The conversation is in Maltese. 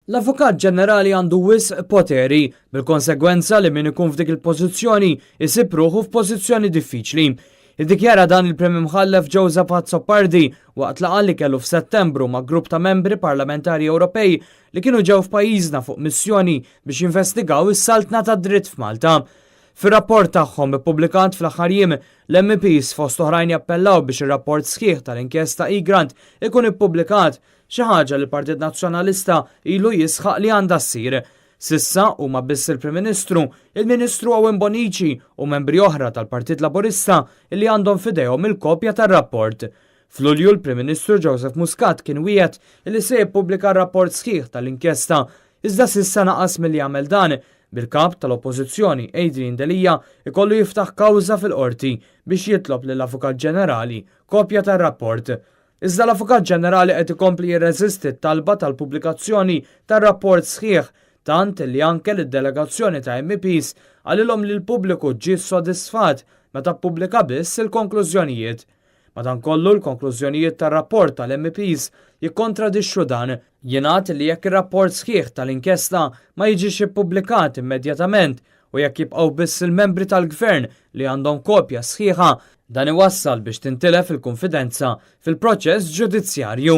L-Avukat Ġenerali għandu wisq poteri, bil-konsegwenza li min ikun f'dik il-pożizzjoni isib ruħu f'pożizzjoni diffiċli. Iddikjara dan il-Prim Imħallef Joseph Azzopardi waqt laqgħa li kellu f'Settembru ma' grupp ta' membri parlamentari Ewropej li kienu ġew f'pajjiżna fuq missjoni biex jinvestigaw is-saltna tad-dritt f'Malta. Fir-rapport tagħhom ippubblikat fl-aħħar jiem, l-MPs fost oħrajn jappellaw biex ir-rapport sħiħ tal-inkjesta Egrant ikun ippubblikat, xi ħaġa li l-Partit Nazzjonalista ilu jisħaq li għandha ssir. Sissa huma biss il-Prim Ministru, il-Ministru Owen Bonnici u membri oħra tal-Partit Laburista li għandhom f'idejhom il-kopja tar-rapport. F'Lulju l-Prim Ministru Joseph Muscat kien wiegħed li se jippubblika r-rapport sħiħ tal-inkjesta, iżda sissa naqas milli jagħmel dan. Bil-kap tal-Oppożizzjoni Adrian Delija ikollu jiftaħ kawża fil-qorti biex jitlob lill-Avukat Ġenerali kopja tar-rapport. Iżda l-Avukat Ġenerali qed ikompli jirreżisti t-talba tal-pubblikazzjoni tar-rapport sħiħ tant li anke lid-delegazzjoni ta' MPs għalilhom li l-pubbliku ġie sodisfat meta ppubblika biss il-konklużjonijiet. Madankollu l-konklużjonijiet tar-rapport tal-MPs jikkontradixxu dan. Jingħad li jekk ir-rapport sħiħ tal-inkjesta ma jiġix ippubblikat immedjatament u jekk jibqgħu biss il-membri tal-Gvern li għandhom kopja sħiħa, dan iwassal biex tintilef il-konfidenza fil-proċess ġudizzjarju.